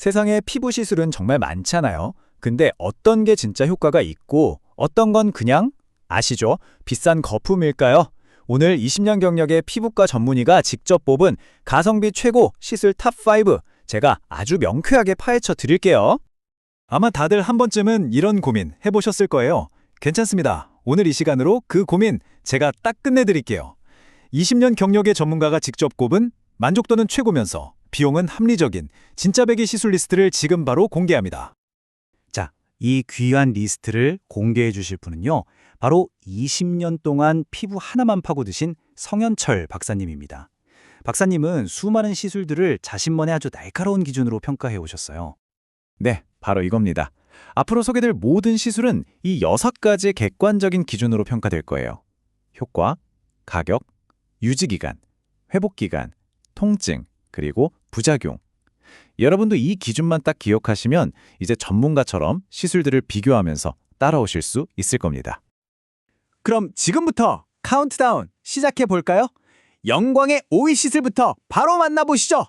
세상에 피부 시술은 정말 많잖아요. 근데 어떤 게 진짜 효과가 있고 어떤 건 그냥 아시죠? 비싼 거품일까요? 오늘 20년 경력의 피부과 전문의가 직접 뽑은 가성비 최고 시술 탑5 제가 아주 명쾌하게 파헤쳐 드릴게요. 아마 다들 한 번쯤은 이런 고민 해보셨을 거예요. 괜찮습니다. 오늘 이 시간으로 그 고민 제가 딱 끝내드릴게요. 20년 경력의 전문가가 직접 꼽은 만족도는 최고면서 비용은 합리적인 진짜 배기 시술 리스트를 지금 바로 공개합니다. 자, 이 귀한 리스트를 공개해 주실 분은요. 바로 20년 동안 피부 하나만 파고드신 성현철 박사님입니다. 박사님은 수많은 시술들을 자신만의 아주 날카로운 기준으로 평가해 오셨어요. 네, 바로 이겁니다. 앞으로 소개될 모든 시술은 이 6가지 객관적인 기준으로 평가될 거예요. 효과, 가격, 유지기간, 회복기간, 통증, 그리고 부작용. 여러분도 이 기준만 딱 기억하시면 이제 전문가처럼 시술들을 비교하면서 따라오실 수 있을 겁니다. 그럼 지금부터 카운트다운 시작해 볼까요? 영광의 5위 시술부터 바로 만나보시죠.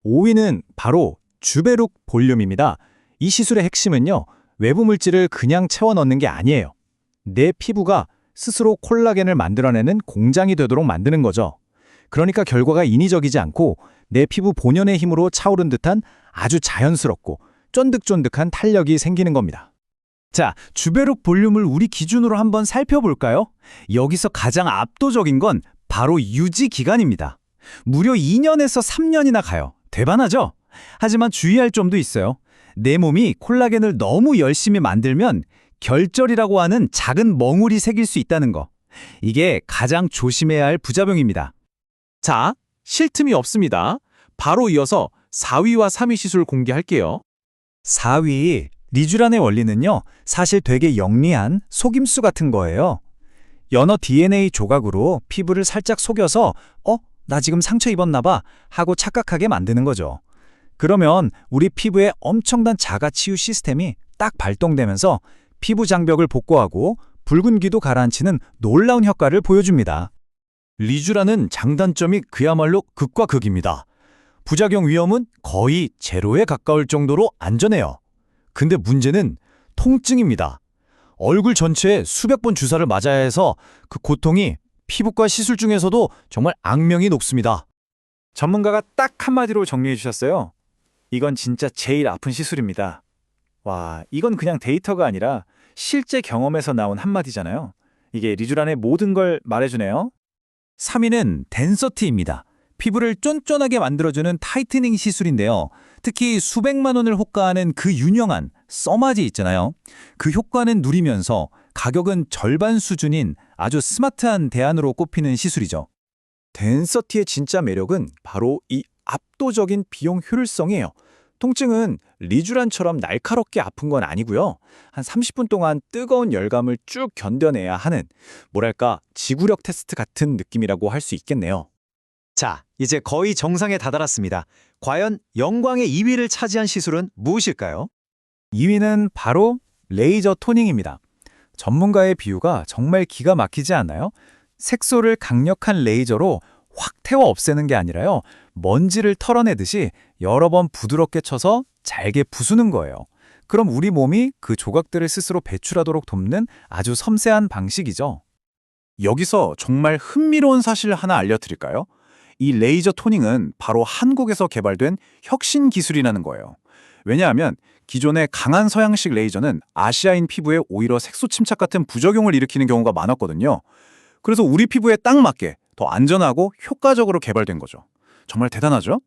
5위는 바로 주베룩 볼륨입니다. 이 시술의 핵심은요, 외부 물질을 그냥 채워 넣는 게 아니에요. 내 피부가 스스로 콜라겐을 만들어내는 공장이 되도록 만드는 거죠. 그러니까 결과가 인위적이지 않고 내 피부 본연의 힘으로 차오른 듯한 아주 자연스럽고 쫀득쫀득한 탄력이 생기는 겁니다. 자, 주베룩 볼륨을 우리 기준으로 한번 살펴볼까요? 여기서 가장 압도적인 건 바로 유지 기간입니다. 무려 2년에서 3년이나 가요. 대단하죠? 하지만 주의할 점도 있어요. 내 몸이 콜라겐을 너무 열심히 만들면 결절이라고 하는 작은 멍울이 생길 수 있다는 거. 이게 가장 조심해야 할 부작용입니다. 자, 쉴 틈이 없습니다. 바로 이어서 4위와 3위 시술 공개할게요. 4위, 리쥬란의 원리는요, 사실 되게 영리한 속임수 같은 거예요. 연어 DNA 조각으로 피부를 살짝 속여서 나 지금 상처 입었나 봐 하고 착각하게 만드는 거죠. 그러면 우리 피부에 엄청난 자가치유 시스템이 딱 발동되면서 피부 장벽을 복구하고 붉은기도 가라앉히는 놀라운 효과를 보여줍니다. 리쥬란은 장단점이 그야말로 극과 극입니다. 부작용 위험은 거의 제로에 가까울 정도로 안전해요. 근데 문제는 통증입니다. 얼굴 전체에 수백 번 주사를 맞아야 해서 그 고통이 피부과 시술 중에서도 정말 악명이 높습니다. 전문가가 딱 한마디로 정리해 주셨어요. 이건 진짜 제일 아픈 시술입니다. 와, 이건 그냥 데이터가 아니라 실제 경험에서 나온 한마디잖아요. 이게 리쥬란의 모든 걸 말해주네요. 3위는 덴서티입니다. 피부를 쫀쫀하게 만들어주는 타이트닝 시술인데요. 특히 수백만 원을 호가하는 그 유명한 써마지 있잖아요. 그 효과는 누리면서 가격은 절반 수준인 아주 스마트한 대안으로 꼽히는 시술이죠. 덴서티의 진짜 매력은 바로 이 압도적인 비용 효율성이에요. 통증은 리쥬란처럼 날카롭게 아픈 건 아니고요. 한 30분 동안 뜨거운 열감을 쭉 견뎌내야 하는, 뭐랄까, 지구력 테스트 같은 느낌이라고 할 수 있겠네요. 자, 이제 거의 정상에 다다랐습니다. 과연 영광의 2위를 차지한 시술은 무엇일까요? 2위는 바로 레이저 토닝입니다. 전문가의 비유가 정말 기가 막히지 않나요? 색소를 강력한 레이저로 확 태워 없애는 게 아니라요. 먼지를 털어내듯이 여러 번 부드럽게 쳐서 잘게 부수는 거예요. 그럼 우리 몸이 그 조각들을 스스로 배출하도록 돕는 아주 섬세한 방식이죠. 여기서 정말 흥미로운 사실 하나 알려드릴까요? 이 레이저 토닝은 바로 한국에서 개발된 혁신 기술이라는 거예요. 왜냐하면 기존의 강한 서양식 레이저는 아시아인 피부에 오히려 색소 침착 같은 부작용을 일으키는 경우가 많았거든요. 그래서 우리 피부에 딱 맞게 더 안전하고 효과적으로 개발된 거죠. 정말 대단하죠?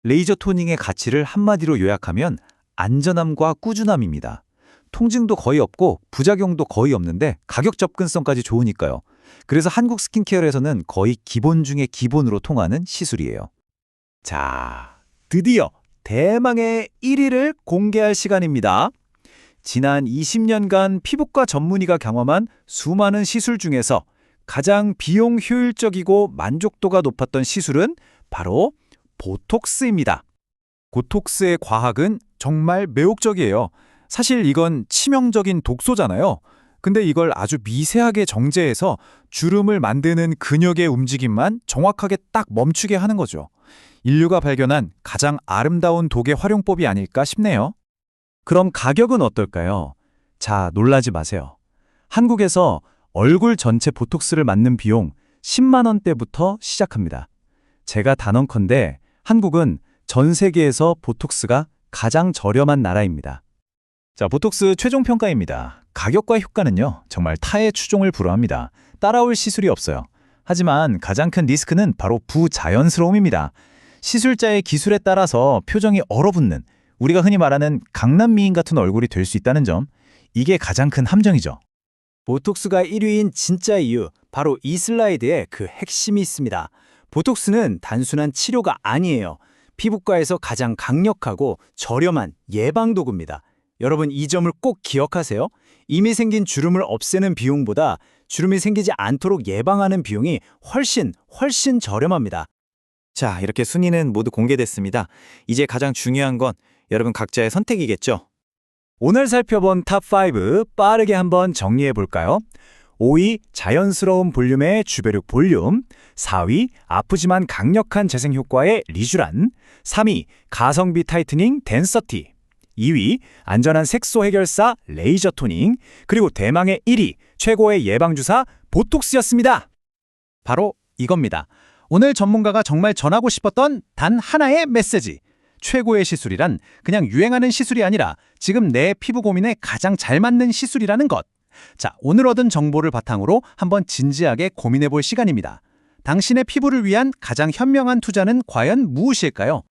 레이저 토닝의 가치를 한마디로 요약하면 안전함과 꾸준함입니다. 통증도 거의 없고 부작용도 거의 없는데 가격 접근성까지 좋으니까요. 그래서 한국 스킨케어에서는 거의 기본 중에 기본으로 통하는 시술이에요. 자, 드디어 대망의 1위를 공개할 시간입니다. 지난 20년간 피부과 전문의가 경험한 수많은 시술 중에서 가장 비용 효율적이고 만족도가 높았던 시술은 바로 보톡스입니다. 보톡스의 과학은 정말 매혹적이에요. 사실 이건 치명적인 독소잖아요. 근데 이걸 아주 미세하게 정제해서 주름을 만드는 근육의 움직임만 정확하게 딱 멈추게 하는 거죠. 인류가 발견한 가장 아름다운 독의 활용법이 아닐까 싶네요. 그럼 가격은 어떨까요? 자, 놀라지 마세요. 한국에서 얼굴 전체 보톡스를 맞는 비용 10만 원대부터 시작합니다. 제가 단언컨대 한국은 전 세계에서 보톡스가 가장 저렴한 나라입니다. 자, 보톡스 최종 평가입니다. 가격과 효과는요, 정말 타의 추종을 불허합니다. 따라올 시술이 없어요. 하지만 가장 큰 리스크는 바로 부자연스러움입니다. 시술자의 기술에 따라서 표정이 얼어붙는, 우리가 흔히 말하는 강남미인 같은 얼굴이 될 수 있다는 점, 이게 가장 큰 함정이죠. 보톡스가 1위인 진짜 이유, 바로 이 슬라이드에 그 핵심이 있습니다. 보톡스는 단순한 치료가 아니에요. 피부과에서 가장 강력하고 저렴한 예방도구입니다. 여러분, 이 점을 꼭 기억하세요. 이미 생긴 주름을 없애는 비용보다 주름이 생기지 않도록 예방하는 비용이 훨씬 저렴합니다. 자, 이렇게 순위는 모두 공개됐습니다. 이제 가장 중요한 건 여러분 각자의 선택이겠죠? 오늘 살펴본 탑5 빠르게 한번 정리해 볼까요? 5위 자연스러운 볼륨의 주베룩 볼륨, 4위 아프지만 강력한 재생 효과의 리쥬란, 3위 가성비 타이트닝 덴서티, 2위 안전한 색소 해결사 레이저 토닝, 그리고 대망의 1위 최고의 예방주사 보톡스였습니다. 바로 이겁니다. 오늘 전문가가 정말 전하고 싶었던 단 하나의 메시지. 최고의 시술이란 그냥 유행하는 시술이 아니라 지금 내 피부 고민에 가장 잘 맞는 시술이라는 것. 자, 오늘 얻은 정보를 바탕으로 한번 진지하게 고민해 볼 시간입니다. 당신의 피부를 위한 가장 현명한 투자는 과연 무엇일까요?